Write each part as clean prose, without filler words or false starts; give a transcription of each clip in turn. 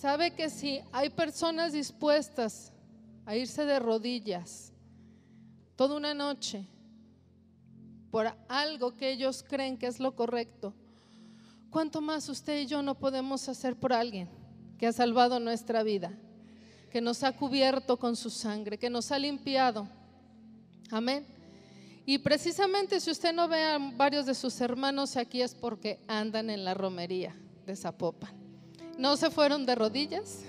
sabe que si hay personas dispuestas a irse de rodillas toda una noche por algo que ellos creen que es lo correcto, ¿cuánto más usted y yo no podemos hacer por alguien que ha salvado nuestra vida, que nos ha cubierto con su sangre, que nos ha limpiado? Amén. Y precisamente si usted no ve a varios de sus hermanos aquí es porque andan en la romería de Zapopan. No se fueron de rodillas,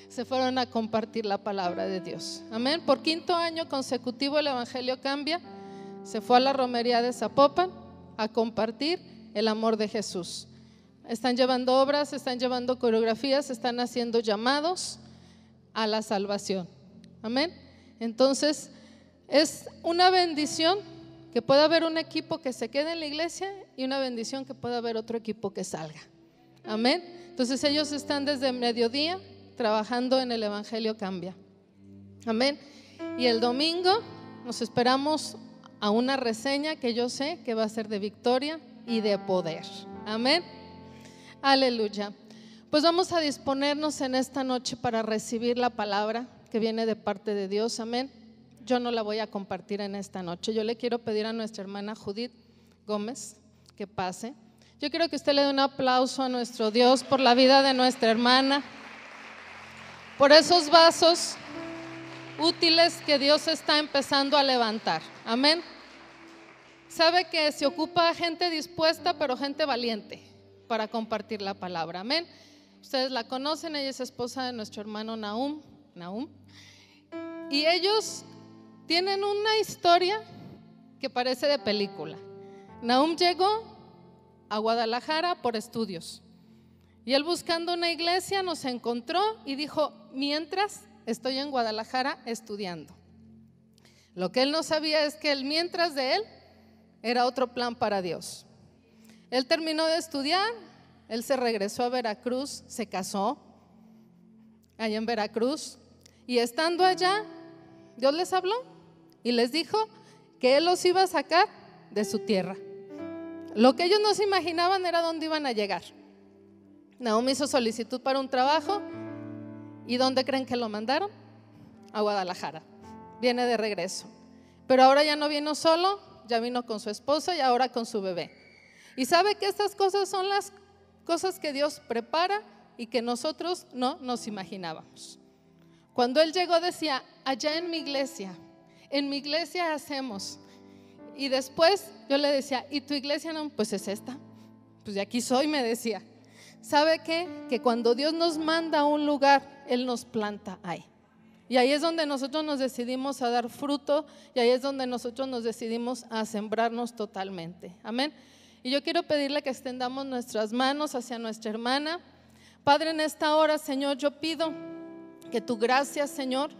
se fueron a compartir la palabra de Dios. Amén. Por 5º año consecutivo el Evangelio Cambia se fue a la romería de Zapopan a compartir el amor de Jesús. Están llevando obras, están llevando coreografías, están haciendo llamados a la salvación. Amén. Entonces es una bendición que pueda haber un equipo que se quede en la iglesia y una bendición que pueda haber otro equipo que salga. Amén. Entonces ellos están desde mediodía trabajando en el Evangelio Cambia. Amén. Y el domingo nos esperamos a una reseña que yo sé que va a ser de victoria y de poder. Amén. Aleluya. Pues vamos a disponernos en esta noche para recibir la palabra que viene de parte de Dios. Amén. Yo no la voy a compartir en esta noche. Yo le quiero pedir a nuestra hermana Judith Gómez que pase. Yo quiero que usted le dé un aplauso a nuestro Dios por la vida de nuestra hermana, por esos vasos útiles que Dios está empezando a levantar. Amén. Sabe que se ocupa gente dispuesta, pero gente valiente para compartir la palabra. Amén. Ustedes la conocen, ella es esposa de nuestro hermano Nahum. Y ellos tienen una historia que parece de película. Nahum llegó a Guadalajara por estudios y él, buscando una iglesia, nos encontró y dijo: mientras estoy en Guadalajara estudiando. Lo que él no sabía es que el mientras de él era otro plan para Dios. Él terminó de estudiar, él se regresó a Veracruz, se casó allá en Veracruz, y estando allá Dios les habló y les dijo que él los iba a sacar de su tierra. Lo que ellos no se imaginaban era dónde iban a llegar. Nahum hizo solicitud para un trabajo y ¿dónde creen que lo mandaron? A Guadalajara. Viene de regreso, pero ahora ya no vino solo, ya vino con su esposa y ahora con su bebé. Y sabe que estas cosas son las cosas que Dios prepara y que nosotros no nos imaginábamos. Cuando él llegó decía: allá en mi iglesia hacemos. Y después yo le decía: ¿y tu iglesia? No, pues es esta, pues de aquí soy, me decía. ¿Sabe qué? Que cuando Dios nos manda a un lugar, Él nos planta ahí. Y ahí es donde nosotros nos decidimos a dar fruto, y ahí es donde nosotros nos decidimos a sembrarnos totalmente. Amén. Y yo quiero pedirle que extendamos nuestras manos hacia nuestra hermana. Padre, en esta hora, Señor, yo pido que tu gracia, Señor,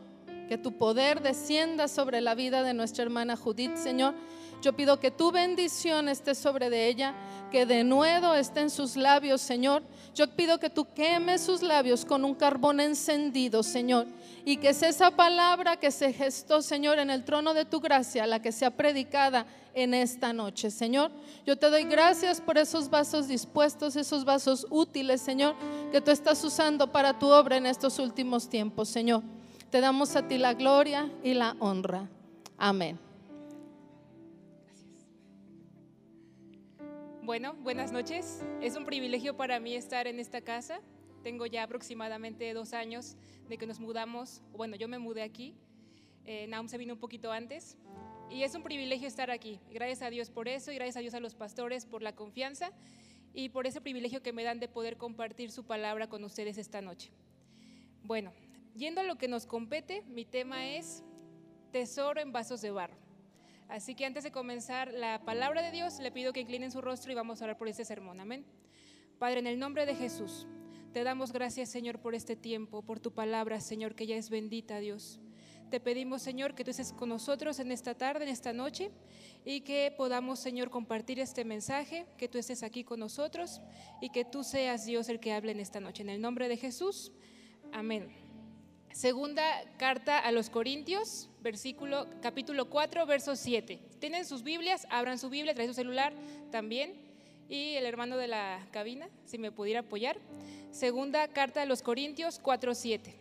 que tu poder descienda sobre la vida de nuestra hermana Judith, Señor. Yo pido que tu bendición esté sobre de ella, que de nuevo esté en sus labios, Señor. Yo pido que tú quemes sus labios con un carbón encendido, Señor, y que sea esa palabra que se gestó, Señor, en el trono de tu gracia, la que sea predicada en esta noche, Señor. Yo te doy gracias por esos vasos dispuestos, esos vasos útiles, Señor, que tú estás usando para tu obra en estos últimos tiempos, Señor. Te damos a ti la gloria y la honra. Amén. Bueno, buenas noches. Es un privilegio para mí estar en esta casa. Tengo ya aproximadamente 2 años de que nos mudamos. Bueno, yo me mudé aquí. Nahum se vino un poquito antes. Y es un privilegio estar aquí. Gracias a Dios por eso, y gracias a Dios a los pastores por la confianza y por ese privilegio que me dan de poder compartir su palabra con ustedes esta noche. Bueno, yendo a lo que nos compete, mi tema es tesoro en vasos de barro. Así que antes de comenzar la palabra de Dios, le pido que inclinen su rostro y vamos a orar por este sermón. Amén. Padre, en el nombre de Jesús, te damos gracias, Señor, por este tiempo, por tu palabra, Señor, que ya es bendita, Dios. Te pedimos, Señor, que tú estés con nosotros en esta tarde, en esta noche, y que podamos, Señor, compartir este mensaje, que tú estés aquí con nosotros y que tú seas, Dios, el que hable en esta noche. En el nombre de Jesús, amén. Segunda carta a los Corintios, capítulo 4, verso 7. ¿Tienen sus Biblias? Abran su Biblia, traen su celular también. y el hermano de la cabina, si me pudiera apoyar. Segunda carta de los Corintios 4:7.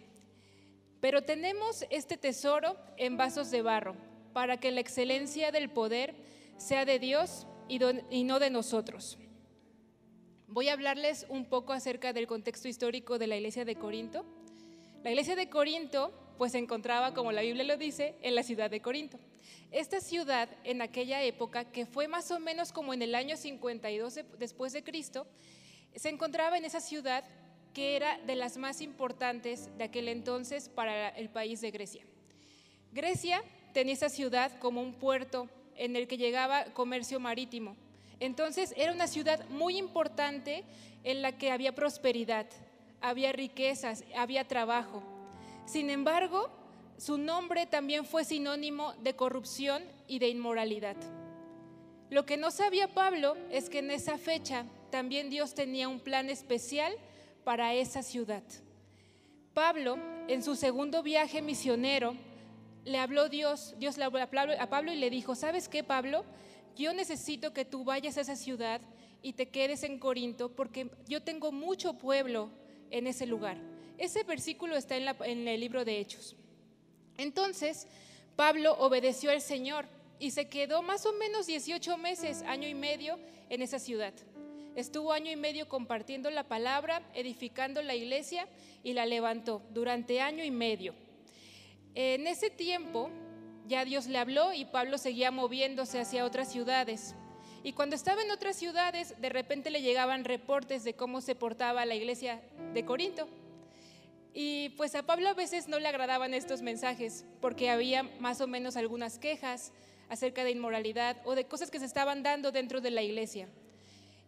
Pero tenemos este tesoro en vasos de barro, para que la excelencia del poder sea de Dios y no de nosotros. Voy a hablarles un poco acerca del contexto histórico de la iglesia de Corinto. La iglesia de Corinto pues se encontraba, como la Biblia lo dice, en la ciudad de Corinto. Esta ciudad en aquella época, que fue más o menos como en el año 52 después de Cristo, se encontraba en esa ciudad que era de las más importantes de aquel entonces para el país de Grecia. Grecia tenía esa ciudad como un puerto en el que llegaba comercio marítimo. Entonces era una ciudad muy importante en la que había prosperidad, había riquezas, había trabajo. Sin embargo, su nombre también fue sinónimo de corrupción y de inmoralidad. Lo que no sabía Pablo es que en esa fecha también Dios tenía un plan especial para esa ciudad. Pablo, en su segundo viaje misionero, le habló Dios le habló a Pablo y le dijo: ¿sabes qué, Pablo? Yo necesito que tú vayas a esa ciudad y te quedes en Corinto, porque yo tengo mucho pueblo en ese lugar. Ese versículo está en el libro de Hechos. Entonces, Pablo obedeció al Señor y se quedó más o menos 18 meses, año y medio, en esa ciudad. Estuvo año y medio compartiendo la palabra, edificando la iglesia, y la levantó durante año y medio. En ese tiempo ya Dios le habló y Pablo seguía moviéndose hacia otras ciudades. Y cuando estaba en otras ciudades, de repente le llegaban reportes de cómo se portaba la iglesia de Corinto. Y pues a Pablo a veces no le agradaban estos mensajes, porque había más o menos algunas quejas acerca de inmoralidad o de cosas que se estaban dando dentro de la iglesia.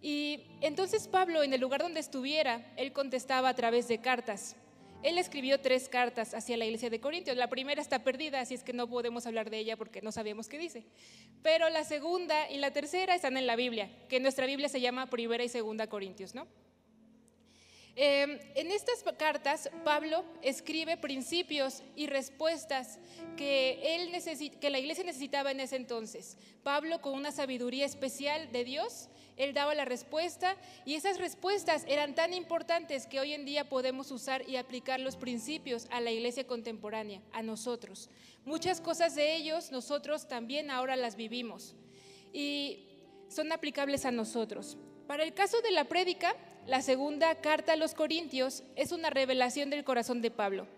Y entonces Pablo, en el lugar donde estuviera, él contestaba a través de cartas. Él escribió 3 cartas hacia la iglesia de Corintios. La primera está perdida, así es que no podemos hablar de ella porque no sabemos qué dice. Pero la segunda y la tercera están en la Biblia, que en nuestra Biblia se llama Primera y Segunda Corintios, ¿no? En estas cartas, Pablo escribe principios y respuestas que la iglesia necesitaba en ese entonces. Pablo, con una sabiduría especial de Dios, él daba la respuesta, y esas respuestas eran tan importantes que hoy en día podemos usar y aplicar los principios a la iglesia contemporánea, a nosotros. Muchas cosas de ellos nosotros también ahora las vivimos y son aplicables a nosotros. Para el caso de la prédica, la segunda carta a los Corintios es una revelación del corazón de Pablo.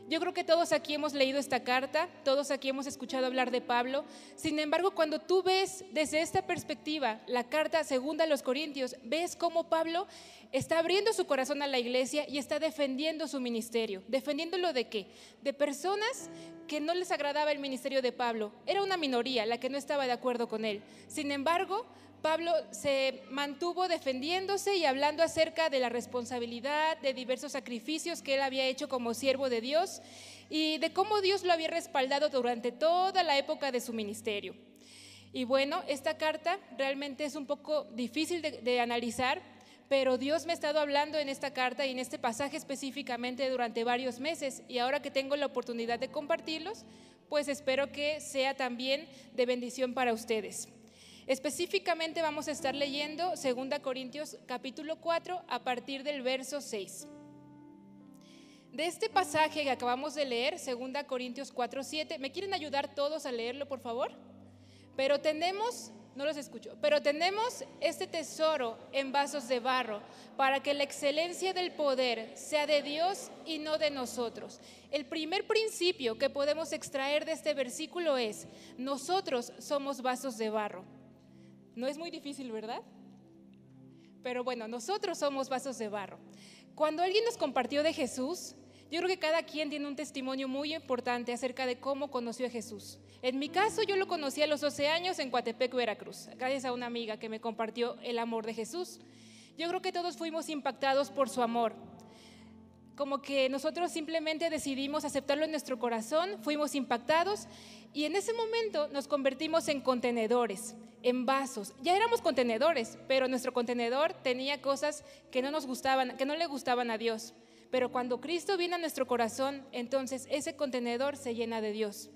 Yo creo que todos aquí hemos leído esta carta, todos aquí hemos escuchado hablar de Pablo. Sin embargo, cuando tú ves desde esta perspectiva la carta segunda a los Corintios, ves cómo Pablo está abriendo su corazón a la iglesia y está defendiendo su ministerio. ¿Defendiéndolo de qué? De personas que no les agradaba el ministerio de Pablo. Era una minoría la que no estaba de acuerdo con él. Sin embargo, Pablo se mantuvo defendiéndose y hablando acerca de la responsabilidad, de diversos sacrificios que él había hecho como siervo de Dios y de cómo Dios lo había respaldado durante toda la época de su ministerio. Y bueno, esta carta realmente es un poco difícil de analizar, pero Dios me ha estado hablando en esta carta y en este pasaje específicamente durante varios meses, y ahora que tengo la oportunidad de compartirlos, pues espero que sea también de bendición para ustedes. Específicamente vamos a estar leyendo 2 Corintios capítulo 4 a partir del verso 6. De este pasaje que acabamos de leer, 2 Corintios 4:7, ¿me quieren ayudar todos a leerlo, por favor? Pero tenemos este tesoro en vasos de barro, para que la excelencia del poder sea de Dios y no de nosotros. El primer principio que podemos extraer de este versículo es: nosotros somos vasos de barro. No es muy difícil, ¿verdad? Pero bueno, nosotros somos vasos de barro. Cuando alguien nos compartió de Jesús, yo creo que cada quien tiene un testimonio muy importante acerca de cómo conoció a Jesús. En mi caso, yo lo conocí a los 12 años en Coatepec, Veracruz, gracias a una amiga que me compartió el amor de Jesús. Yo creo que todos fuimos impactados por su amor. Como que nosotros simplemente decidimos aceptarlo en nuestro corazón, fuimos impactados y en ese momento nos convertimos en contenedores, en vasos. Ya éramos contenedores, pero nuestro contenedor tenía cosas que no nos gustaban, que no le gustaban a Dios. Pero cuando Cristo viene a nuestro corazón, entonces ese contenedor se llena de Dios.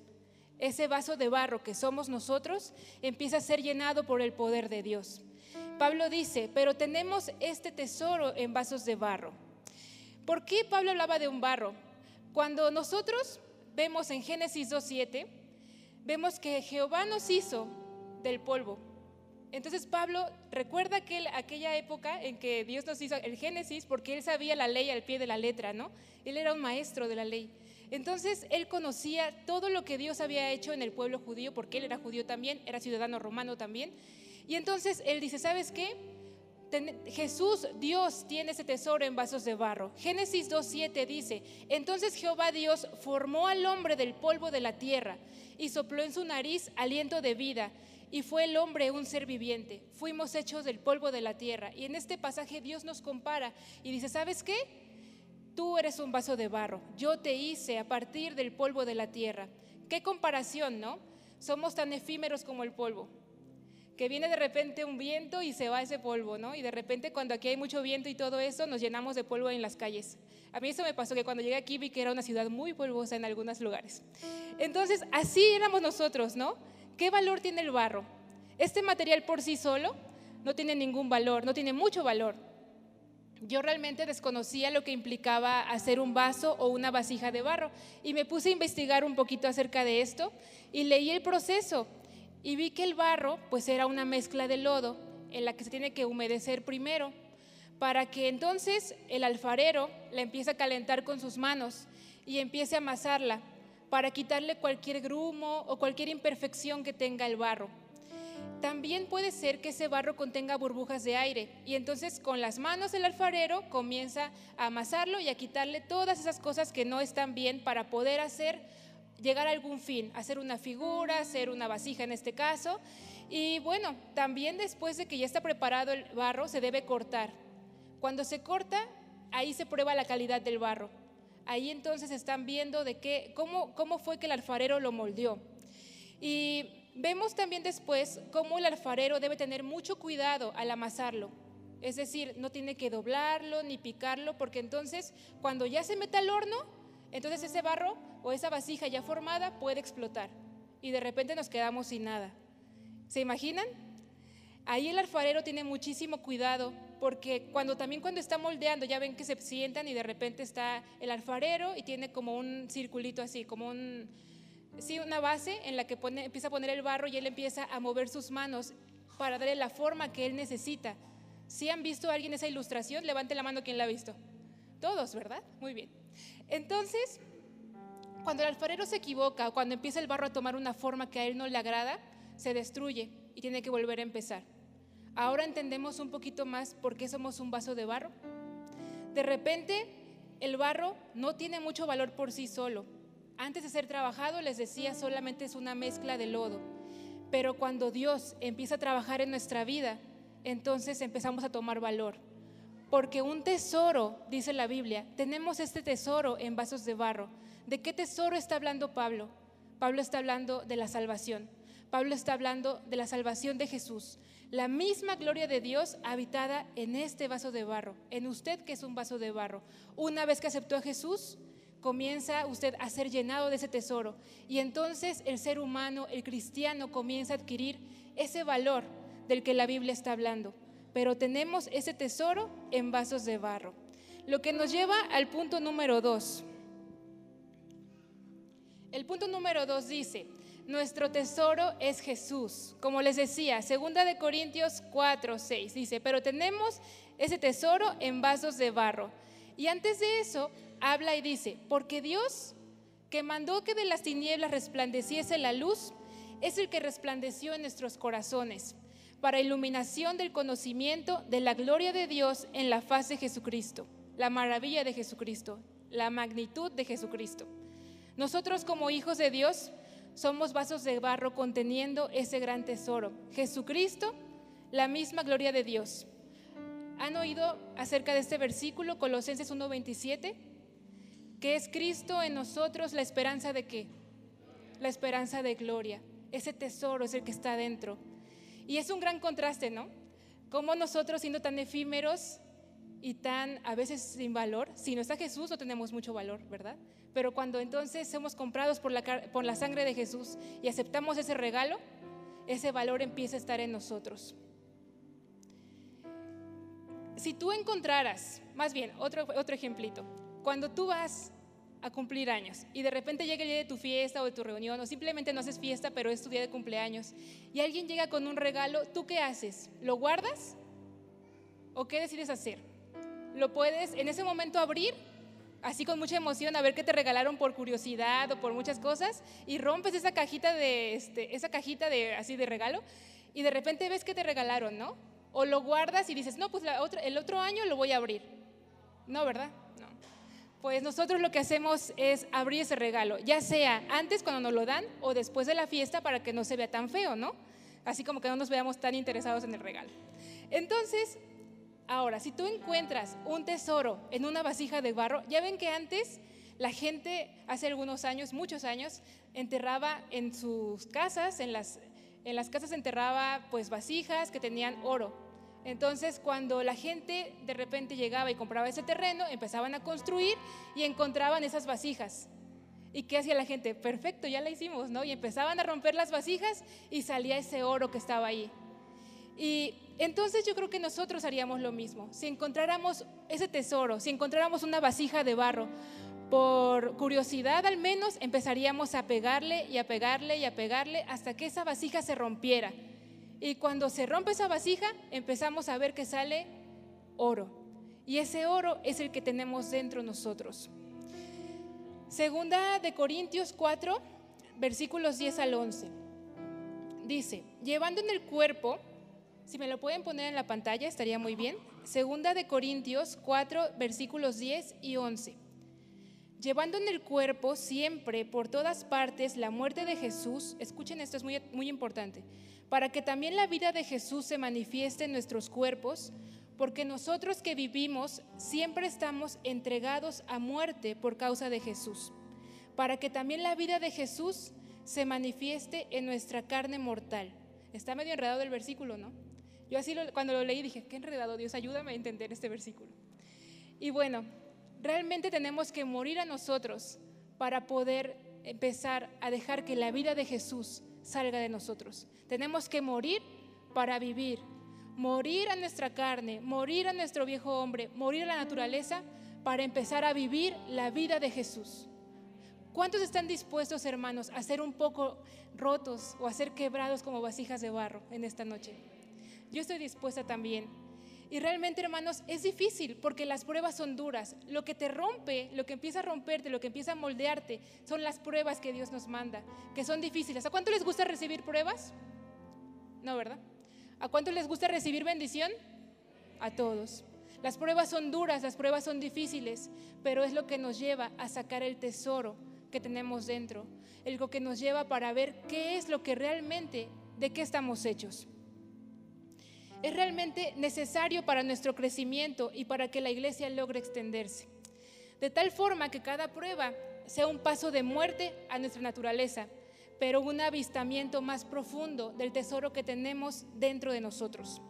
Ese vaso de barro que somos nosotros empieza a ser llenado por el poder de Dios. Pablo dice, pero tenemos este tesoro en vasos de barro. ¿Por qué Pablo hablaba de un barro? Cuando nosotros vemos en Génesis 2:7, vemos que Jehová nos hizo del polvo. Entonces Pablo recuerda aquella época en que Dios nos hizo el Génesis, porque él sabía la ley al pie de la letra, ¿no? Él era un maestro de la ley. Entonces él conocía todo lo que Dios había hecho en el pueblo judío, porque él era judío también, era ciudadano romano también. Y entonces él dice, ¿sabes qué? Jesús, Dios, tiene ese tesoro en vasos de barro. Génesis 2:7 dice, entonces Jehová Dios formó al hombre del polvo de la tierra y sopló en su nariz aliento de vida, y fue el hombre un ser viviente. Fuimos hechos del polvo de la tierra. Y en este pasaje Dios nos compara y dice, ¿sabes qué? Tú eres un vaso de barro, yo te hice a partir del polvo de la tierra. Qué comparación, ¿no? Somos tan efímeros como el polvo, que viene de repente un viento y se va ese polvo, ¿no? Y de repente cuando aquí hay mucho viento y todo eso, nos llenamos de polvo en las calles. A mí eso me pasó, que cuando llegué aquí vi que era una ciudad muy polvosa en algunos lugares. Entonces, así éramos nosotros, ¿no? ¿Qué valor tiene el barro? Este material por sí solo no tiene ningún valor, no tiene mucho valor. Yo realmente desconocía lo que implicaba hacer un vaso o una vasija de barro y me puse a investigar un poquito acerca de esto y leí el proceso y vi que el barro pues era una mezcla de lodo en la que se tiene que humedecer primero para que entonces el alfarero la empiece a calentar con sus manos y empiece a amasarla para quitarle cualquier grumo o cualquier imperfección que tenga el barro. También puede ser que ese barro contenga burbujas de aire y entonces con las manos el alfarero comienza a amasarlo y a quitarle todas esas cosas que no están bien para poder llegar a algún fin, hacer una figura, hacer una vasija en este caso. Y bueno, también después de que ya está preparado el barro se debe cortar. Cuando se corta, ahí se prueba la calidad del barro. Ahí entonces están viendo cómo fue que el alfarero lo moldeó. Y vemos también después cómo el alfarero debe tener mucho cuidado al amasarlo. Es decir, no tiene que doblarlo ni picarlo, porque entonces cuando ya se meta al horno, entonces ese barro o esa vasija ya formada puede explotar y de repente nos quedamos sin nada. ¿Se imaginan? Ahí el alfarero tiene muchísimo cuidado, porque cuando está moldeando, ya ven que se sientan y de repente está el alfarero y tiene como un circulito así, como una base en la que empieza a poner el barro y él empieza a mover sus manos para darle la forma que él necesita. ¿Sí han visto a alguien esa ilustración? Levante la mano quien la ha visto. Todos, ¿verdad? Muy bien. Entonces, cuando el alfarero se equivoca o cuando empieza el barro a tomar una forma que a él no le agrada, se destruye y tiene que volver a empezar. Ahora entendemos un poquito más por qué somos un vaso de barro. De repente, el barro no tiene mucho valor por sí solo. Antes de ser trabajado, les decía, solamente es una mezcla de lodo. Pero cuando Dios empieza a trabajar en nuestra vida, entonces empezamos a tomar valor. Porque un tesoro, dice la Biblia, tenemos este tesoro en vasos de barro. ¿De qué tesoro está hablando Pablo? Pablo está hablando de la salvación. Pablo está hablando de la salvación de Jesús. La misma gloria de Dios habitada en este vaso de barro, en usted que es un vaso de barro. Una vez que aceptó a Jesús, comienza usted a ser llenado de ese tesoro y entonces el ser humano, el cristiano, comienza a adquirir ese valor del que la Biblia está hablando. Pero tenemos ese tesoro en vasos de barro. Lo que nos lleva al punto número 2. El punto número 2 dice: nuestro tesoro es Jesús. Como les decía, 2 Corintios 4:6 dice: pero tenemos ese tesoro en vasos de barro. Y antes de eso habla y dice: porque Dios, que mandó que de las tinieblas resplandeciese la luz, es el que resplandeció en nuestros corazones, para iluminación del conocimiento de la gloria de Dios en la faz de Jesucristo, la maravilla de Jesucristo, la magnitud de Jesucristo. Nosotros como hijos de Dios somos vasos de barro conteniendo ese gran tesoro, Jesucristo, la misma gloria de Dios. ¿Han oído acerca de este versículo, Colosenses 1:27? Que es Cristo en nosotros, la esperanza de ¿qué? La esperanza de gloria. Ese tesoro es el que está dentro. Y es un gran contraste, ¿no? Como nosotros, siendo tan efímeros y tan a veces sin valor, si no está Jesús no tenemos mucho valor, ¿verdad? Pero cuando entonces somos comprados por la sangre de Jesús y aceptamos ese regalo, ese valor empieza a estar en nosotros. si tú encontraras, más bien, otro ejemplito, cuando tú vas a cumplir años y de repente llega el día de tu fiesta o de tu reunión, o simplemente no haces fiesta pero es tu día de cumpleaños y alguien llega con un regalo, ¿tú qué haces? ¿Lo guardas? ¿O qué decides hacer? ¿Lo puedes en ese momento abrir, así con mucha emoción, a ver qué te regalaron por curiosidad o por muchas cosas, y rompes esa cajita de así de regalo y de repente ves que te regalaron, ¿no? O lo guardas y dices, no, pues el otro año lo voy a abrir. No, ¿verdad? No. Pues nosotros lo que hacemos es abrir ese regalo, ya sea antes cuando nos lo dan o después de la fiesta para que no se vea tan feo, ¿no? Así como que no nos veamos tan interesados en el regalo. Entonces, ahora, si tú encuentras un tesoro en una vasija de barro, ya ven que antes la gente, hace algunos años, muchos años, enterraba en sus casas, en las casas enterraba pues vasijas que tenían oro. Entonces, cuando la gente de repente llegaba y compraba ese terreno, empezaban a construir y encontraban esas vasijas. ¿Y qué hacía la gente? Perfecto, ya la hicimos, ¿no? Y empezaban a romper las vasijas y salía ese oro que estaba ahí. Y entonces yo creo que nosotros haríamos lo mismo. Si encontráramos ese tesoro, si encontráramos una vasija de barro, por curiosidad al menos empezaríamos a pegarle y a pegarle y a pegarle hasta que esa vasija se rompiera. Y cuando se rompe esa vasija, empezamos a ver que sale oro. Y ese oro es el que tenemos dentro nosotros. Segunda de Corintios 4, versículos 10 al 11. Dice, llevando en el cuerpo, si me lo pueden poner en la pantalla estaría muy bien. Segunda de Corintios 4, versículos 10 y 11. Llevando en el cuerpo siempre por todas partes la muerte de Jesús, escuchen esto, es muy, muy importante, para que también la vida de Jesús se manifieste en nuestros cuerpos, porque nosotros que vivimos siempre estamos entregados a muerte por causa de Jesús, para que también la vida de Jesús se manifieste en nuestra carne mortal. Está medio enredado el versículo, ¿no? Yo así cuando lo leí dije, qué enredado, Dios, ayúdame a entender este versículo. Y bueno, realmente tenemos que morir a nosotros para poder empezar a dejar que la vida de Jesús salga de nosotros. Tenemos que morir para vivir, morir a nuestra carne, morir a nuestro viejo hombre, morir a la naturaleza para empezar a vivir la vida de Jesús. ¿Cuántos están dispuestos, hermanos, a ser un poco rotos o a ser quebrados como vasijas de barro en esta noche? Yo estoy dispuesta también. Y realmente, hermanos, es difícil porque las pruebas son duras. Lo que te rompe, lo que empieza a romperte, lo que empieza a moldearte, son las pruebas que Dios nos manda, que son difíciles. ¿A cuánto les gusta recibir pruebas? No, ¿verdad? ¿A cuánto les gusta recibir bendición? A todos. Las pruebas son duras, las pruebas son difíciles, pero es lo que nos lleva a sacar el tesoro que tenemos dentro, lo que nos lleva para ver qué es lo que realmente, de qué estamos hechos. Es realmente necesario para nuestro crecimiento y para que la iglesia logre extenderse. De tal forma que cada prueba sea un paso de muerte a nuestra naturaleza, pero un avistamiento más profundo del tesoro que tenemos dentro de nosotros.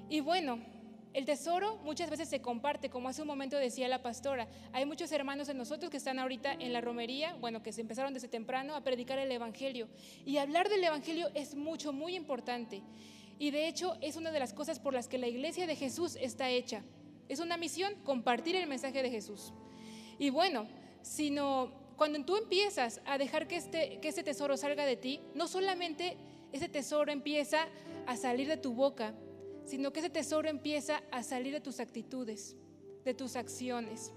Y bueno, el tesoro muchas veces se comparte, como hace un momento decía la pastora. Hay muchos hermanos de nosotros que están ahorita en la romería, bueno, que se empezaron desde temprano a predicar el evangelio. Y hablar del evangelio es muy importante. Y de hecho es una de las cosas por las que la iglesia de Jesús está hecha. Es una misión, compartir el mensaje de Jesús. Y bueno, cuando tú empiezas a dejar que este tesoro salga de ti, no solamente ese tesoro empieza a salir de tu boca, sino que ese tesoro empieza a salir de tus actitudes, de tus acciones.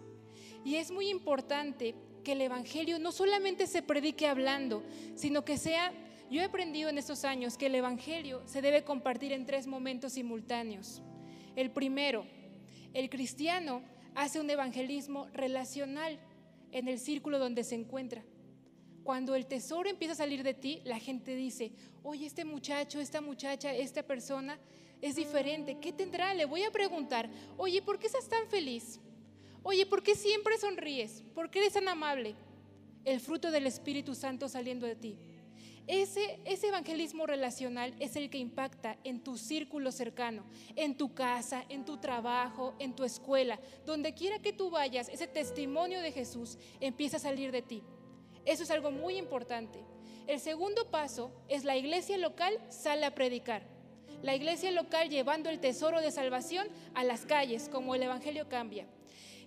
Y es muy importante que el evangelio no solamente se predique hablando, sino que sea... Yo he aprendido en estos años que el evangelio se debe compartir en 3 momentos simultáneos. El primero, el cristiano hace un evangelismo relacional en el círculo donde se encuentra. Cuando el tesoro empieza a salir de ti, la gente dice, oye, este muchacho, esta muchacha, esta persona es diferente. ¿Qué tendrá? Le voy a preguntar, oye, ¿por qué estás tan feliz? Oye, ¿por qué siempre sonríes? ¿Por qué eres tan amable? El fruto del Espíritu Santo saliendo de ti. Ese evangelismo relacional es el que impacta en tu círculo cercano, en tu casa, en tu trabajo, en tu escuela, donde quiera que tú vayas, ese testimonio de Jesús empieza a salir de ti. Eso es algo muy importante. El segundo paso es la iglesia local sale a predicar. La iglesia local llevando el tesoro de salvación a las calles, como el evangelio cambia.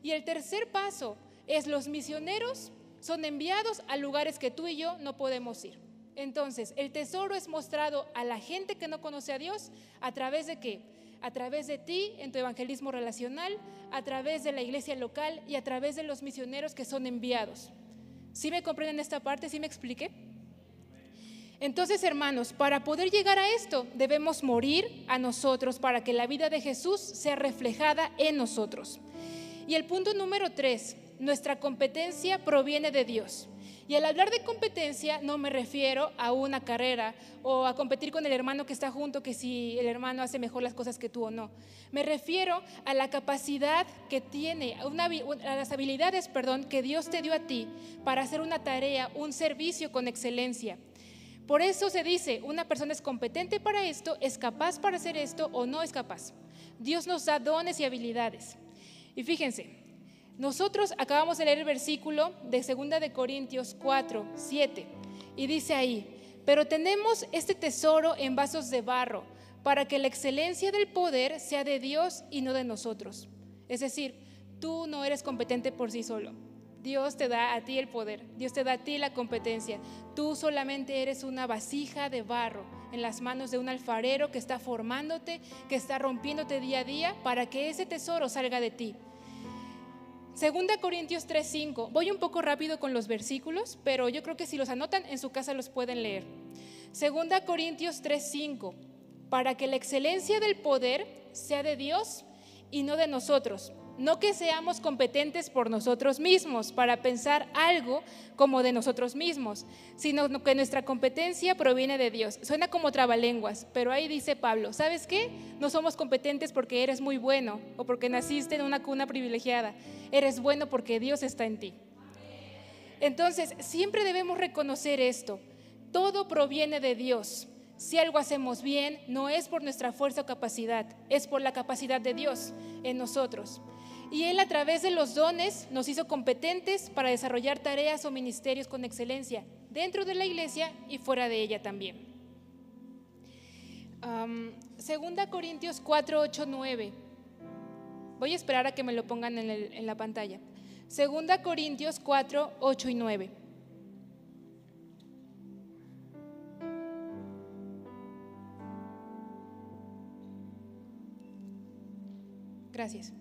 Y el tercer paso es: los misioneros son enviados a lugares que tú y yo no podemos ir. Entonces, el tesoro es mostrado a la gente que no conoce a Dios. ¿A través de qué? A través de ti, en tu evangelismo relacional, a través de la iglesia local y a través de los misioneros que son enviados. ¿Sí me comprenden esta parte? ¿Sí me expliqué? Entonces, hermanos, para poder llegar a esto, debemos morir a nosotros para que la vida de Jesús sea reflejada en nosotros. Y el punto número 3, nuestra competencia proviene de Dios. Y al hablar de competencia no me refiero a una carrera o a competir con el hermano que está junto, que si el hermano hace mejor las cosas que tú o no. Me refiero a la capacidad que tiene, a las habilidades, que Dios te dio a ti para hacer una tarea, un servicio con excelencia. Por eso se dice, una persona es competente para esto, es capaz para hacer esto o no es capaz. Dios nos da dones y habilidades. Y fíjense, nosotros acabamos de leer el versículo de 2 de Corintios 4, 7, y dice ahí: pero tenemos este tesoro en vasos de barro, para que la excelencia del poder sea de Dios y no de nosotros. Es decir, tú no eres competente por sí solo. Dios te da a ti el poder, Dios te da a ti la competencia. Tú solamente eres una vasija de barro en las manos de un alfarero que está formándote, que está rompiéndote día a día para que ese tesoro salga de ti. 2 Corintios 3:5. Voy un poco rápido con los versículos, pero yo creo que si los anotan en su casa los pueden leer. 2 Corintios 3:5. Para que la excelencia del poder sea de Dios y no de nosotros. No que seamos competentes por nosotros mismos para pensar algo como de nosotros mismos, sino que nuestra competencia proviene de Dios. Suena como trabalenguas, pero ahí dice Pablo: ¿sabes qué? No somos competentes porque eres muy bueno o porque naciste en una cuna privilegiada. Eres bueno porque Dios está en ti. Entonces, siempre debemos reconocer esto. Todo proviene de Dios. Si algo hacemos bien, no es por nuestra fuerza o capacidad, es por la capacidad de Dios en nosotros. Y Él, a través de los dones, nos hizo competentes para desarrollar tareas o ministerios con excelencia dentro de la iglesia y fuera de ella también. 2 Corintios 4, 8, 9. Voy a esperar a que me lo pongan en la pantalla. 2 Corintios 4, 8 y 9. Gracias.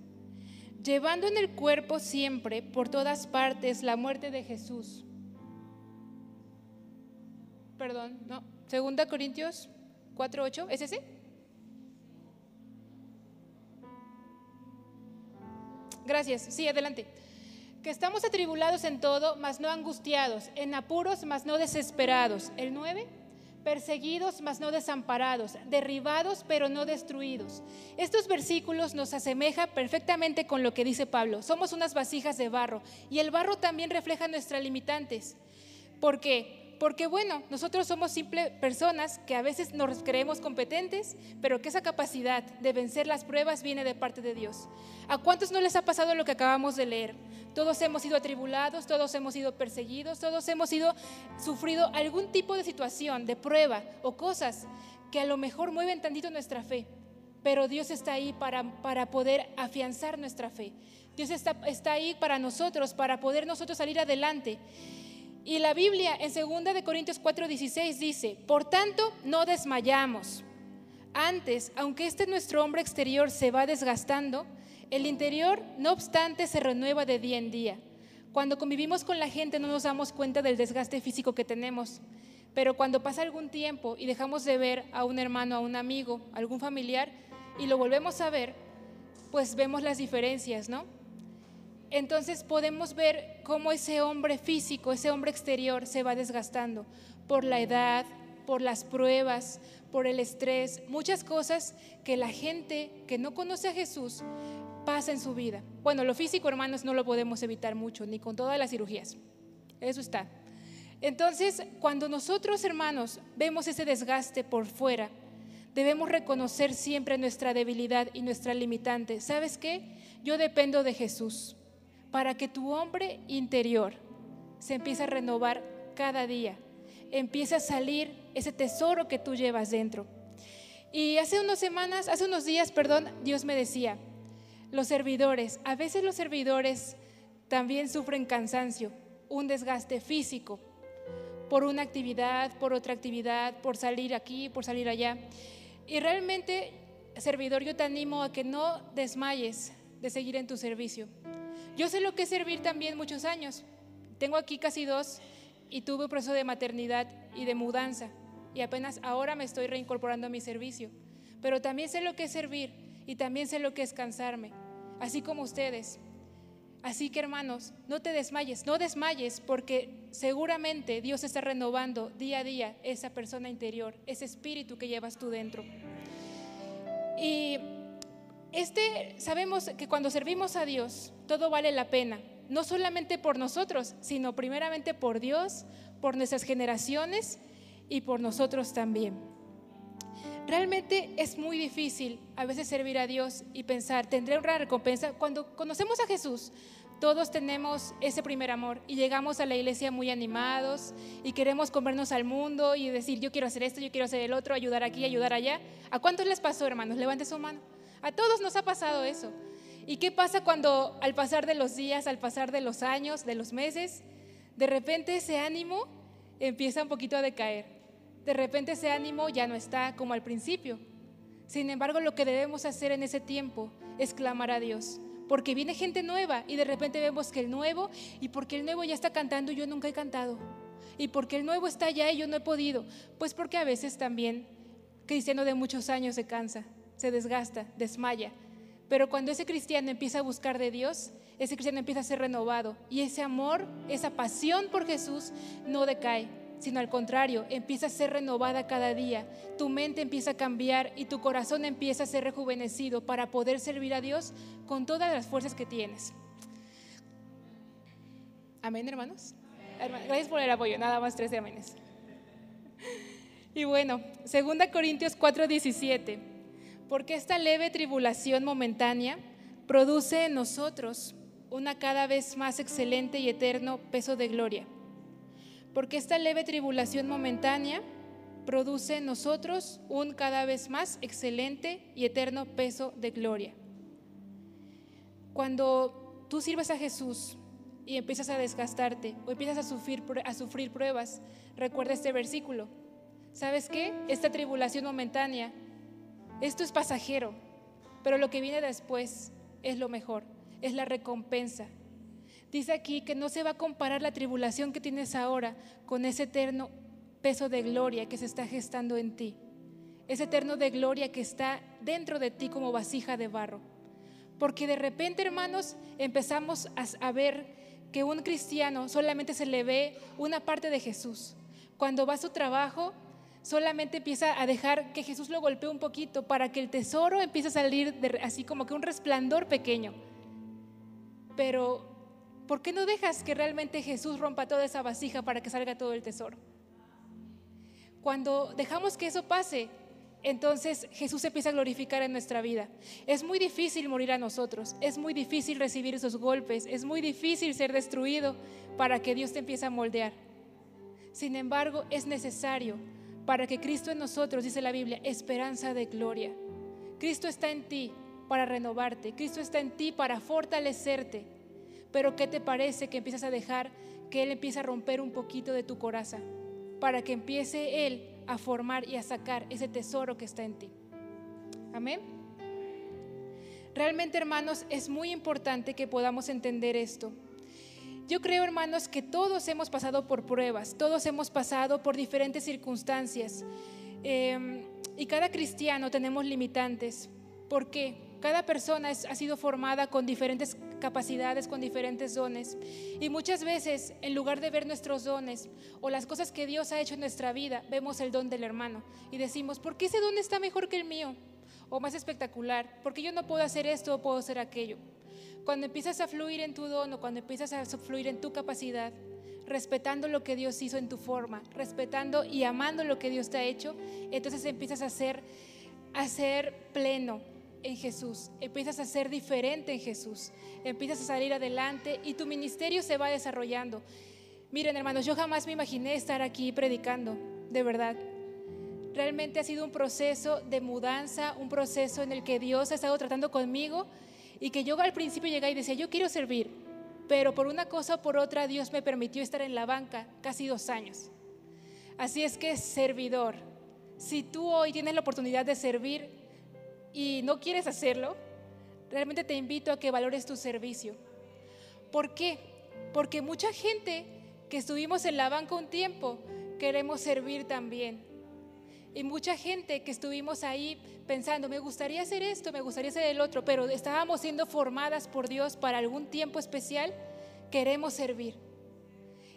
Llevando en el cuerpo siempre, por todas partes, la muerte de Jesús. Perdón, no. 2 Corintios 4:8, ¿es ese? Gracias, sí, adelante. Que estamos atribulados en todo, mas no angustiados, en apuros, mas no desesperados. El 9. Perseguidos, mas no desamparados, derribados, pero no destruidos. Estos versículos nos asemejan perfectamente con lo que dice Pablo. Somos unas vasijas de barro y el barro también refleja nuestras limitantes. ¿Por qué? Porque bueno, nosotros somos simples personas que a veces nos creemos competentes, pero que esa capacidad de vencer las pruebas viene de parte de Dios. ¿A cuántos no les ha pasado lo que acabamos de leer? Todos hemos sido atribulados, todos hemos sido perseguidos, todos hemos sufrido algún tipo de situación, de prueba o cosas que a lo mejor mueven tantito nuestra fe, pero Dios está ahí para poder afianzar nuestra fe. Dios está ahí para nosotros, para poder nosotros salir adelante. Y la Biblia en 2 Corintios 4:16 dice: por tanto no desmayamos. Antes, aunque nuestro hombre exterior se va desgastando, el interior no obstante se renueva de día en día. Cuando convivimos con la gente no nos damos cuenta del desgaste físico que tenemos, pero cuando pasa algún tiempo y dejamos de ver a un hermano, a un amigo, a algún familiar y lo volvemos a ver, pues vemos las diferencias, ¿no? Entonces podemos ver cómo ese hombre físico, ese hombre exterior se va desgastando por la edad, por las pruebas, por el estrés, muchas cosas que la gente que no conoce a Jesús pasa en su vida. Bueno, lo físico, hermanos, no lo podemos evitar mucho, ni con todas las cirugías. Eso está. Entonces, cuando nosotros, hermanos, vemos ese desgaste por fuera, debemos reconocer siempre nuestra debilidad y nuestra limitante. ¿Sabes qué? Yo dependo de Jesús para que tu hombre interior se empiece a renovar cada día, empiece a salir ese tesoro que tú llevas dentro. Y hace unos días, Dios me decía, a veces los servidores también sufren cansancio, un desgaste físico, por una actividad, por otra actividad, por salir aquí, por salir allá. Y realmente, servidor, yo te animo a que no desmayes de seguir en tu servicio. Yo sé lo que es servir también muchos años. Tengo aquí casi 2 y tuve un proceso de maternidad y de mudanza. Y apenas ahora me estoy reincorporando a mi servicio. Pero también sé lo que es servir y también sé lo que es cansarme, así como ustedes. Así que, hermanos, no desmayes, porque seguramente Dios está renovando día a día esa persona interior, ese espíritu que llevas tú dentro. Y sabemos que cuando servimos a Dios, todo vale la pena, no solamente por nosotros, sino primeramente por Dios, por nuestras generaciones y por nosotros también. Realmente es muy difícil a veces servir a Dios y pensar, tendré una recompensa. Cuando conocemos a Jesús, todos tenemos ese primer amor y llegamos a la iglesia muy animados y queremos comernos al mundo y decir, yo quiero hacer esto, yo quiero hacer el otro, ayudar aquí, ayudar allá. ¿A cuántos les pasó, hermanos? Levante su mano. A todos nos ha pasado eso. ¿Y qué pasa cuando al pasar de los días, al pasar de los años, de los meses, de repente ese ánimo empieza un poquito a decaer? De repente ese ánimo ya no está como al principio. Sin embargo, lo que debemos hacer en ese tiempo es clamar a Dios, porque viene gente nueva y de repente vemos que el nuevo, y porque el nuevo ya está cantando y yo nunca he cantado, y porque el nuevo está allá y yo no he podido. Pues porque a veces también cristiano de muchos años se cansa, se desgasta, desmaya. Pero cuando ese cristiano empieza a buscar de Dios, ese cristiano empieza a ser renovado y ese amor, esa pasión por Jesús no decae, sino al contrario, empieza a ser renovada cada día. Tu mente empieza a cambiar y tu corazón empieza a ser rejuvenecido para poder servir a Dios con todas las fuerzas que tienes. Amén, hermanos. Gracias por el apoyo, nada más 3 aménes. Y bueno, 2 Corintios 4:17. Porque esta leve tribulación momentánea produce en nosotros una cada vez más excelente y eterno peso de gloria. Porque esta leve tribulación momentánea produce en nosotros un cada vez más excelente y eterno peso de gloria. Cuando tú sirves a Jesús y empiezas a desgastarte o empiezas a sufrir pruebas, recuerda este versículo. ¿Sabes qué? Esta tribulación momentánea, esto es pasajero, pero lo que viene después es lo mejor, es la recompensa. Dice aquí que no se va a comparar la tribulación que tienes ahora con ese eterno peso de gloria que se está gestando en ti, ese eterno de gloria que está dentro de ti como vasija de barro. Porque de repente, hermanos, empezamos a ver que un cristiano solamente se le ve una parte de Jesús. Cuando va a su trabajo, solamente empieza a dejar que Jesús lo golpee un poquito para que el tesoro empiece a salir así como que un resplandor pequeño. Pero ¿por qué no dejas que realmente Jesús rompa toda esa vasija para que salga todo el tesoro? Cuando dejamos que eso pase, entonces Jesús se empieza a glorificar en nuestra vida. Es muy difícil morir a nosotros, es muy difícil recibir esos golpes, es muy difícil ser destruido para que Dios te empiece a moldear. Sin embargo, es necesario para que Cristo en nosotros, dice la Biblia, esperanza de gloria. Cristo está en ti para renovarte, Cristo está en ti para fortalecerte. Pero ¿qué te parece que empiezas a dejar que Él empiece a romper un poquito de tu coraza para que empiece Él a formar y a sacar ese tesoro que está en ti? Amén. Realmente, hermanos, es muy importante que podamos entender esto. Yo creo, hermanos, que todos hemos pasado por pruebas, todos hemos pasado por diferentes circunstancias y cada cristiano tenemos limitantes. ¿Por qué? Cada persona ha sido formada con diferentes capacidades, con diferentes dones. Y muchas veces, en lugar de ver nuestros dones o las cosas que Dios ha hecho en nuestra vida, vemos el don del hermano y decimos, ¿por qué ese don está mejor que el mío? O más espectacular, ¿por qué yo no puedo hacer esto o puedo hacer aquello? Cuando empiezas a fluir en tu don o cuando empiezas a fluir en tu capacidad, respetando lo que Dios hizo en tu forma, respetando y amando lo que Dios te ha hecho, entonces empiezas a ser pleno en Jesús, empiezas a ser diferente en Jesús, empiezas a salir adelante y tu ministerio se va desarrollando. Miren, hermanos, yo jamás me imaginé estar aquí predicando, de verdad. Realmente ha sido un proceso de mudanza, un proceso en el que Dios ha estado tratando conmigo y que yo al principio llegué y decía, yo quiero servir, pero por una cosa o por otra Dios me permitió estar en la banca casi 2 años. Así es que, servidor, si tú hoy tienes la oportunidad de servir y no quieres hacerlo, realmente te invito a que valores tu servicio. ¿Por qué? Porque mucha gente que estuvimos en la banca un tiempo queremos servir también. Y mucha gente que estuvimos ahí pensando, me gustaría hacer esto, me gustaría hacer el otro, pero estábamos siendo formadas por Dios para algún tiempo especial, queremos servir.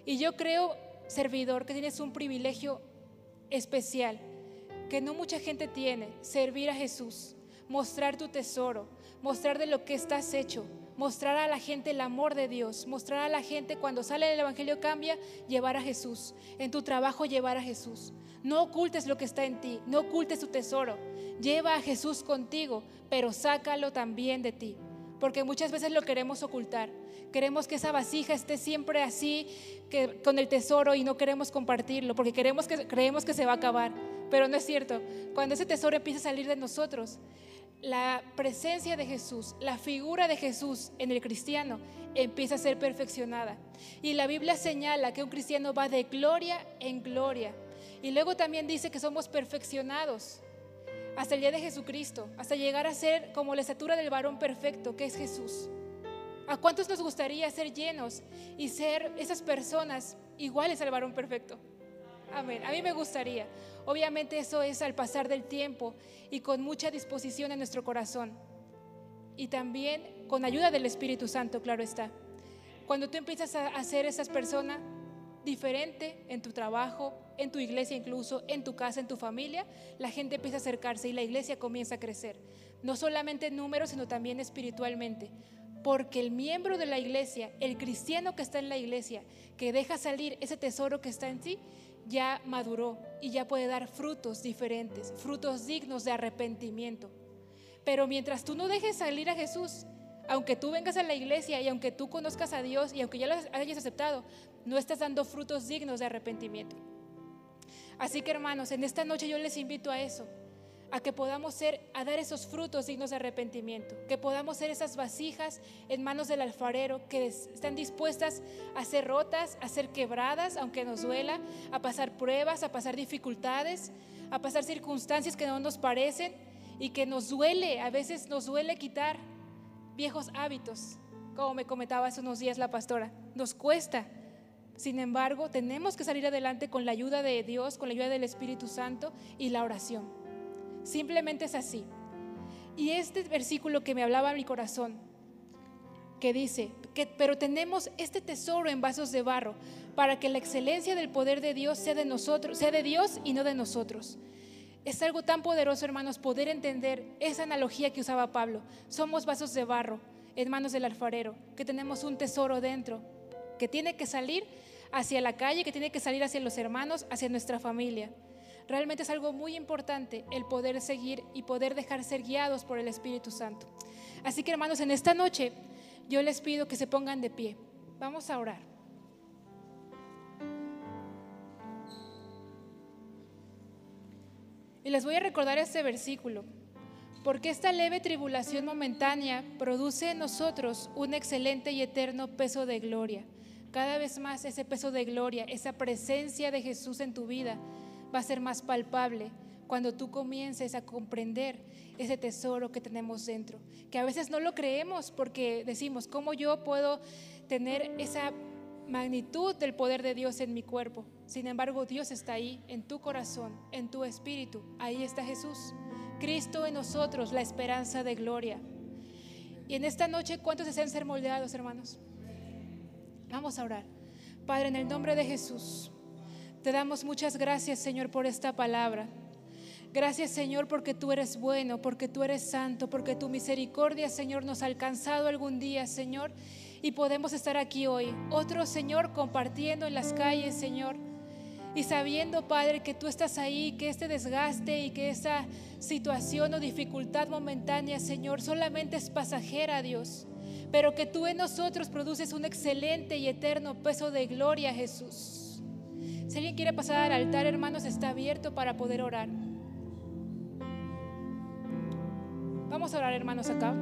Y yo creo, servidor, que tienes un privilegio especial que no mucha gente tiene: servir a Jesús, mostrar tu tesoro, mostrar de lo que estás hecho, mostrar a la gente el amor de Dios, mostrar a la gente cuando sale el evangelio cambia, llevar a Jesús, en tu trabajo llevar a Jesús. No ocultes lo que está en ti, no ocultes tu tesoro, lleva a Jesús contigo, pero sácalo también de ti, porque muchas veces lo queremos ocultar. Queremos que esa vasija esté siempre así, que, con el tesoro, y no queremos compartirlo, porque creemos que se va a acabar, pero no es cierto. Cuando ese tesoro empieza a salir de nosotros, la presencia de Jesús, la figura de Jesús en el cristiano empieza a ser perfeccionada. Y la Biblia señala que un cristiano va de gloria en gloria. Y luego también dice que somos perfeccionados hasta el día de Jesucristo, hasta llegar a ser como la estatura del varón perfecto, que es Jesús. ¿A cuántos nos gustaría ser llenos y ser esas personas iguales al varón perfecto? Amén. A mí me gustaría. Obviamente eso es al pasar del tiempo y con mucha disposición en nuestro corazón. Y también con ayuda del Espíritu Santo, claro está. Cuando tú empiezas a ser esa persona diferente en tu trabajo, en tu iglesia, incluso en tu casa, en tu familia, la gente empieza a acercarse y la iglesia comienza a crecer. No solamente en números, sino también espiritualmente. Porque el miembro de la iglesia, el cristiano que está en la iglesia, que deja salir ese tesoro que está en ti, ya maduró y ya puede dar frutos diferentes, frutos dignos de arrepentimiento. Pero mientras tú no dejes salir a Jesús, aunque tú vengas a la iglesia y aunque tú conozcas a Dios y aunque ya lo hayas aceptado, no estás dando frutos dignos de arrepentimiento. Así que, hermanos, en esta noche yo les invito a eso, a que podamos a dar esos frutos dignos de arrepentimiento, que podamos ser esas vasijas en manos del alfarero que están dispuestas a ser rotas, a ser quebradas, aunque nos duela, a pasar pruebas, a pasar dificultades, a pasar circunstancias que no nos parecen y que nos duele, a veces nos duele quitar viejos hábitos, como me comentaba hace unos días la pastora, nos cuesta. Sin embargo, tenemos que salir adelante con la ayuda de Dios, con la ayuda del Espíritu Santo y la oración. Simplemente es así. Y este versículo que me hablaba a mi corazón, que dice, pero tenemos este tesoro en vasos de barro, para que la excelencia del poder de Dios sea de nosotros, sea de Dios y no de nosotros. Es algo tan poderoso, hermanos, poder entender esa analogía que usaba Pablo. Somos vasos de barro en manos del alfarero, que tenemos un tesoro dentro, que tiene que salir hacia la calle, que tiene que salir hacia los hermanos, hacia nuestra familia. Realmente es algo muy importante el poder seguir y poder dejar ser guiados por el Espíritu Santo. Así que, hermanos, en esta noche yo les pido que se pongan de pie. Vamos a orar. Y les voy a recordar este versículo, porque esta leve tribulación momentánea produce en nosotros un excelente y eterno peso de gloria. Cada vez más ese peso de gloria, esa presencia de Jesús en tu vida va a ser más palpable cuando tú comiences a comprender ese tesoro que tenemos dentro, que a veces no lo creemos porque decimos, ¿cómo yo puedo tener esa magnitud del poder de Dios en mi cuerpo? Sin embargo, Dios está ahí, en tu corazón, en tu espíritu. Ahí está Jesús, Cristo en nosotros, la esperanza de gloria. Y en esta noche, ¿cuántos desean ser moldeados, hermanos? Vamos a orar. Padre, en el nombre de Jesús, te damos muchas gracias, Señor, por esta palabra. Gracias, Señor, porque tú eres bueno, porque tú eres santo, porque tu misericordia, Señor, nos ha alcanzado algún día, Señor, y podemos estar aquí hoy. Otro, Señor, compartiendo en las calles, Señor, y sabiendo, Padre, que tú estás ahí, que este desgaste y que esa situación o dificultad momentánea, Señor, solamente es pasajera, Dios, pero que tú en nosotros produces un excelente y eterno peso de gloria, Jesús. Si alguien quiere pasar al altar, hermanos, está abierto para poder orar. Vamos a orar, hermanos, acá.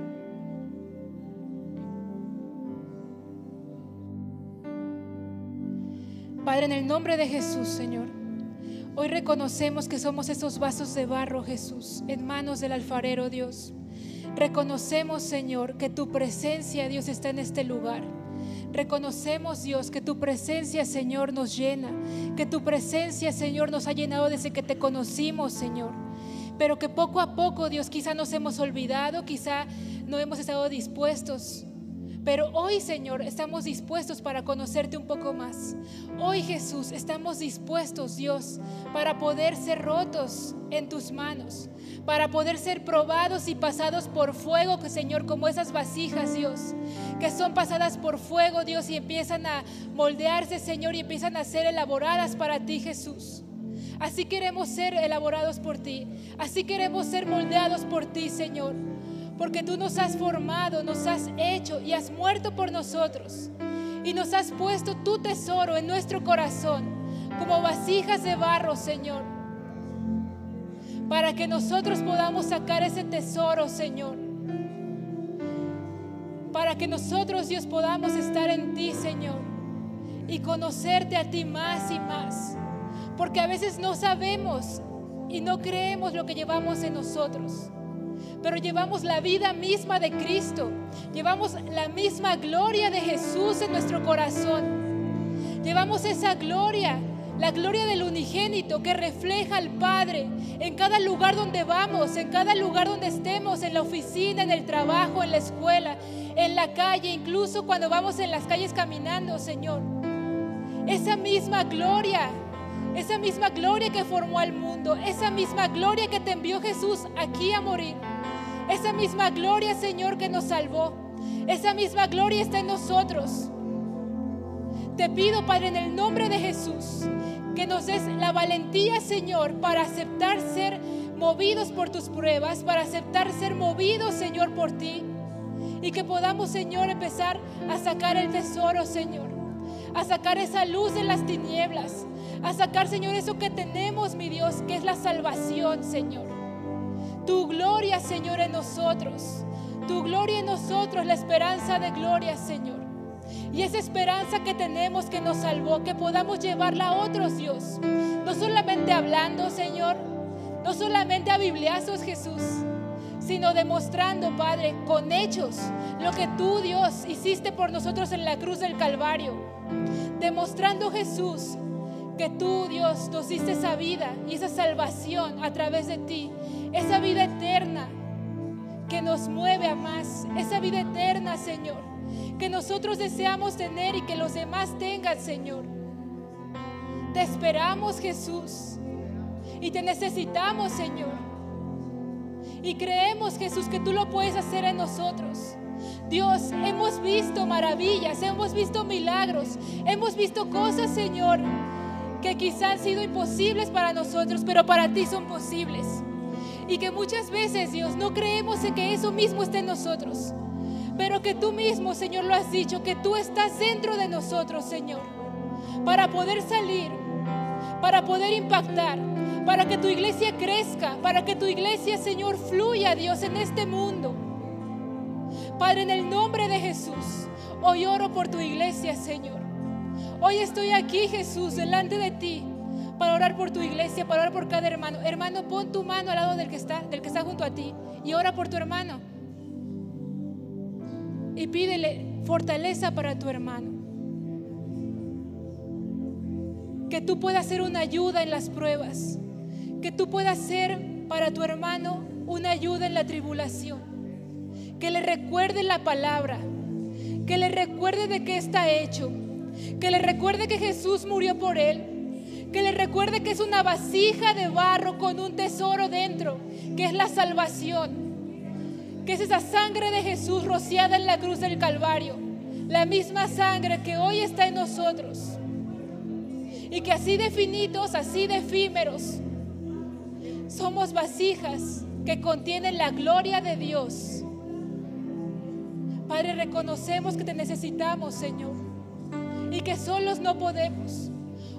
Padre, en el nombre de Jesús, Señor, hoy reconocemos que somos esos vasos de barro, Jesús, en manos del alfarero, Dios. Reconocemos, Señor, que tu presencia, Dios, está en este lugar. Reconocemos, Dios, que tu presencia, Señor, nos llena, que tu presencia, Señor, nos ha llenado desde que te conocimos, Señor. Pero que poco a poco, Dios, quizá nos hemos olvidado, quizá no hemos estado dispuestos. Pero hoy, Señor, estamos dispuestos para conocerte un poco más. Hoy, Jesús, estamos dispuestos, Dios, para poder ser rotos en tus manos, para poder ser probados y pasados por fuego, Señor, como esas vasijas, Dios, que son pasadas por fuego, Dios, y empiezan a moldearse, Señor, y empiezan a ser elaboradas para ti, Jesús. Así queremos ser elaborados por ti, así queremos ser moldeados por ti, Señor. Porque tú nos has formado, nos has hecho y has muerto por nosotros. Y nos has puesto tu tesoro en nuestro corazón como vasijas de barro, Señor. Para que nosotros podamos sacar ese tesoro, Señor. Para que nosotros, Dios, podamos estar en ti, Señor. Y conocerte a ti más y más. Porque a veces no sabemos y no creemos lo que llevamos en nosotros. Pero llevamos la vida misma de Cristo, llevamos la misma gloria de Jesús en nuestro corazón, llevamos esa gloria, la gloria del unigénito que refleja al Padre en cada lugar donde vamos, en cada lugar donde estemos, en la oficina, en el trabajo, en la escuela, en la calle, incluso cuando vamos en las calles caminando, Señor. Esa misma gloria que formó al mundo, esa misma gloria que te envió Jesús aquí a morir. Esa misma gloria, Señor, que nos salvó. Esa misma gloria está en nosotros. Te pido, Padre, en el nombre de Jesús, que nos des la valentía, Señor, para aceptar ser movidos por tus pruebas, para aceptar ser movidos, Señor, por ti. Y que podamos, Señor, empezar a sacar el tesoro, Señor. A sacar esa luz de las tinieblas. A sacar, Señor, eso que tenemos, mi Dios, que es la salvación, Señor. Tu gloria, Señor, en nosotros. Tu gloria en nosotros, la esperanza de gloria, Señor. Y esa esperanza que tenemos que nos salvó, que podamos llevarla a otros, Dios. No solamente hablando, Señor, no solamente a bibliazos, Jesús, sino demostrando, Padre, con hechos, lo que tú, Dios, hiciste por nosotros en la cruz del Calvario. Demostrando, Jesús, que tú, Dios, nos diste esa vida y esa salvación a través de ti. Esa vida eterna que nos mueve a más. Esa vida eterna, Señor, que nosotros deseamos tener y que los demás tengan, Señor. Te esperamos, Jesús, y te necesitamos, Señor. Y creemos, Jesús, que tú lo puedes hacer en nosotros. Dios, hemos visto maravillas, hemos visto milagros, hemos visto cosas, Señor, que quizás han sido imposibles para nosotros, pero para ti son posibles. Y que muchas veces, Dios, no creemos en que eso mismo esté en nosotros, pero que tú mismo, Señor, lo has dicho, que tú estás dentro de nosotros, Señor, para poder salir, para poder impactar, para que tu iglesia crezca, para que tu iglesia, Señor, fluya, Dios, en este mundo. Padre, en el nombre de Jesús, hoy oro por tu iglesia, Señor. Hoy estoy aquí, Jesús, delante de ti, para orar por tu iglesia, para orar por cada hermano. Hermano, pon tu mano al lado del que está junto a ti y ora por tu hermano. Y pídele fortaleza para tu hermano. Que tú puedas ser una ayuda en las pruebas. Que tú puedas ser para tu hermano una ayuda en la tribulación. Que le recuerde la palabra. Que le recuerde de qué está hecho. Que le recuerde que Jesús murió por él. Que le recuerde que es una vasija de barro con un tesoro dentro, que es la salvación, que es esa sangre de Jesús rociada en la cruz del Calvario, la misma sangre que hoy está en nosotros. Y que así de finitos, así de efímeros, somos vasijas que contienen la gloria de Dios. Padre, reconocemos que te necesitamos, Señor, y que solos no podemos.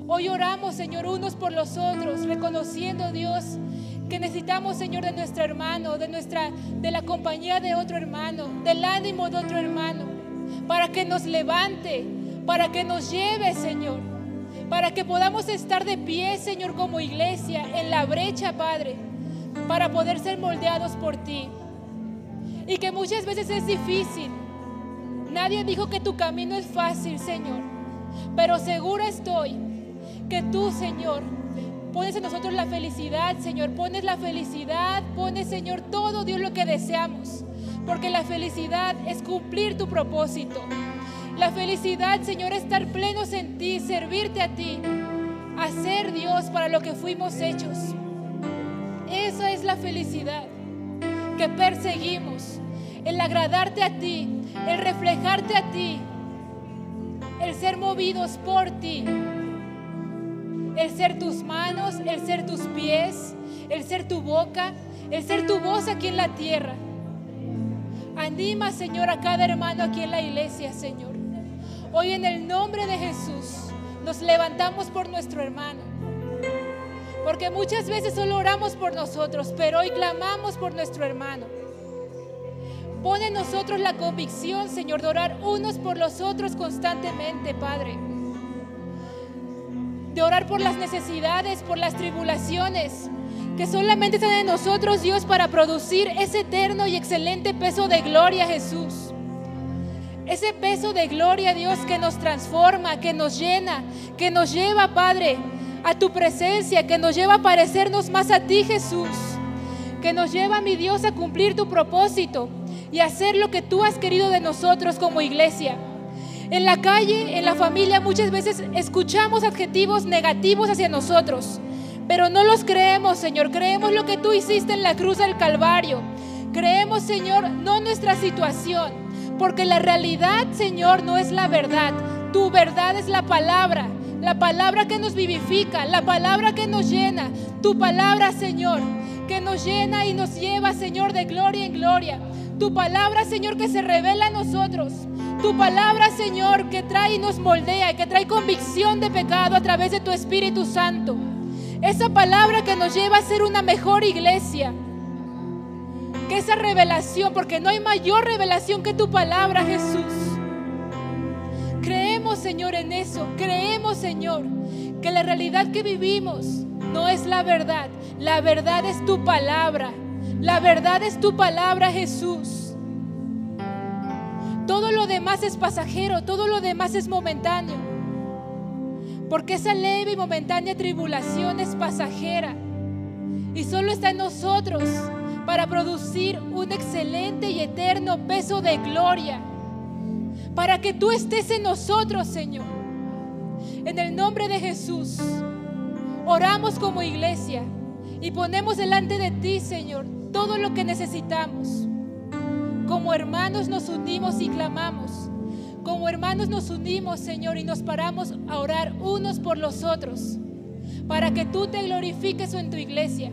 Hoy oramos, Señor, unos por los otros, reconociendo, Dios, que necesitamos, Señor, de nuestro hermano, de la compañía de otro hermano, del ánimo de otro hermano, para que nos levante, para que nos lleve, Señor, para que podamos estar de pie, Señor, como iglesia, en la brecha, Padre, para poder ser moldeados por ti. Y que muchas veces es difícil. Nadie dijo que tu camino es fácil, Señor, pero segura estoy que tú, Señor, pones en nosotros la felicidad, Señor. Pones la felicidad, pones, Señor, todo, Dios, lo que deseamos. Porque la felicidad es cumplir tu propósito. La felicidad, Señor, es estar plenos en ti, servirte a ti, hacer, Dios, para lo que fuimos hechos. Esa es la felicidad que perseguimos. El agradarte a ti, el reflejarte a ti, el ser movidos por ti. El ser tus manos, el ser tus pies, el ser tu boca, el ser tu voz aquí en la tierra. Anima, Señor, a cada hermano aquí en la iglesia, Señor. Hoy en el nombre de Jesús nos levantamos por nuestro hermano. Porque muchas veces solo oramos por nosotros, pero hoy clamamos por nuestro hermano. Pon en nosotros la convicción, Señor, de orar unos por los otros constantemente, Padre. De orar por las necesidades, por las tribulaciones, que solamente están en nosotros, Dios, para producir ese eterno y excelente peso de gloria, Jesús. Ese peso de gloria, Dios, que nos transforma, que nos llena, que nos lleva, Padre, a tu presencia, que nos lleva a parecernos más a ti, Jesús. Que nos lleva, mi Dios, a cumplir tu propósito y a hacer lo que tú has querido de nosotros como iglesia. En la calle, en la familia, muchas veces escuchamos adjetivos negativos hacia nosotros, pero no los creemos, Señor. Creemos lo que tú hiciste en la cruz del Calvario. Creemos, Señor, no nuestra situación, porque la realidad, Señor, no es la verdad. Tu verdad es la palabra que nos vivifica, la palabra que nos llena. Tu palabra, Señor, que nos llena y nos lleva, Señor, de gloria en gloria. Tu palabra, Señor, que se revela a nosotros. Tu palabra, Señor, que trae y nos moldea y que trae convicción de pecado a través de tu Espíritu Santo. Esa palabra que nos lleva a ser una mejor iglesia. Que esa revelación, porque no hay mayor revelación que tu palabra, Jesús. Creemos, Señor, en eso. Creemos, Señor, que la realidad que vivimos no es la verdad. La verdad es tu palabra. La verdad es tu palabra, Jesús. Todo lo demás es pasajero, todo lo demás es momentáneo. Porque esa leve y momentánea tribulación es pasajera y solo está en nosotros para producir un excelente y eterno peso de gloria. Para que tú estés en nosotros, Señor. En el nombre de Jesús, oramos como iglesia y ponemos delante de ti, Señor, todo lo que necesitamos. Como hermanos nos unimos y clamamos. Como hermanos nos unimos, Señor, y nos paramos a orar unos por los otros, para que tú te glorifiques en tu iglesia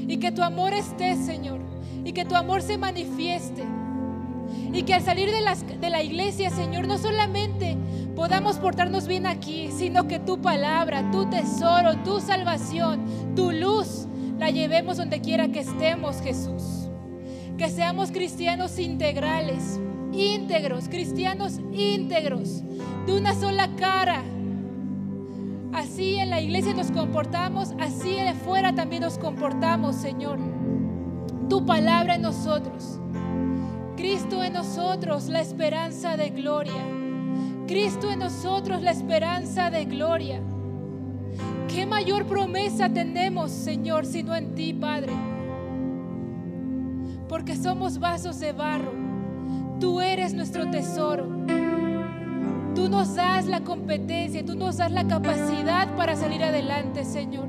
y que tu amor esté, Señor, y que tu amor se manifieste. Y que al salir de la iglesia, Señor, no solamente podamos portarnos bien aquí, sino que tu palabra, tu tesoro, tu salvación, tu luz, la llevemos donde quiera que estemos, Jesús. Que seamos cristianos integrales, íntegros, cristianos íntegros, de una sola cara. Así en la iglesia nos comportamos, así de fuera también nos comportamos, Señor. Tu palabra en nosotros. Cristo en nosotros, la esperanza de gloria. Cristo en nosotros, la esperanza de gloria. ¿Qué mayor promesa tenemos, Señor, sino en ti, Padre? Porque somos vasos de barro. Tú eres nuestro tesoro. Tú nos das la competencia, tú nos das la capacidad para salir adelante, Señor.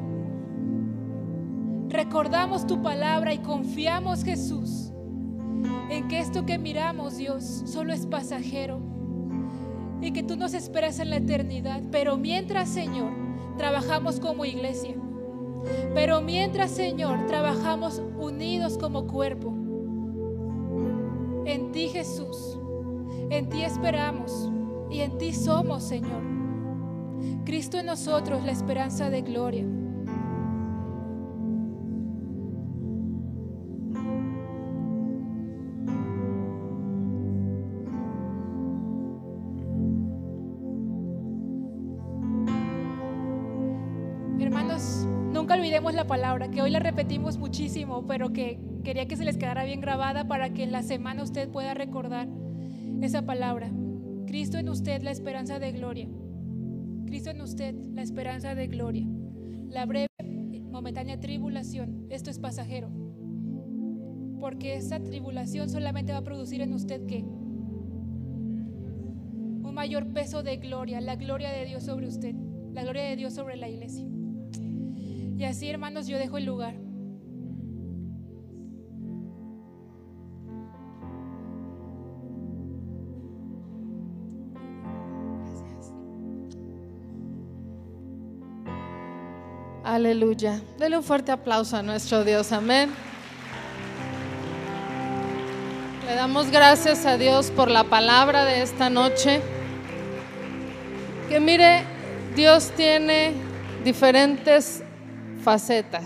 Recordamos tu palabra y confiamos, Jesús, en que esto que miramos, Dios, solo es pasajero y que tú nos esperas en la eternidad. Pero mientras, Señor, trabajamos como iglesia. Pero mientras, Señor, trabajamos unidos como cuerpo. En ti, Jesús, en ti esperamos y en ti somos, Señor. Cristo en nosotros, la esperanza de gloria. Hermanos, nunca olvidemos la palabra, que hoy la repetimos muchísimo, pero que quería que se les quedara bien grabada para que en la semana usted pueda recordar esa palabra. Cristo en usted, la esperanza de gloria. Cristo en usted, la esperanza de gloria. La breve, momentánea tribulación, esto es pasajero, porque esa tribulación solamente va a producir en usted ¿qué? Un mayor peso de gloria, la gloria de Dios sobre usted, la gloria de Dios sobre la iglesia. Y así, hermanos, yo dejo el lugar. Aleluya. Dele un fuerte aplauso a nuestro Dios. Amén. Le damos gracias a Dios por la palabra de esta noche. Que mire, Dios tiene diferentes facetas.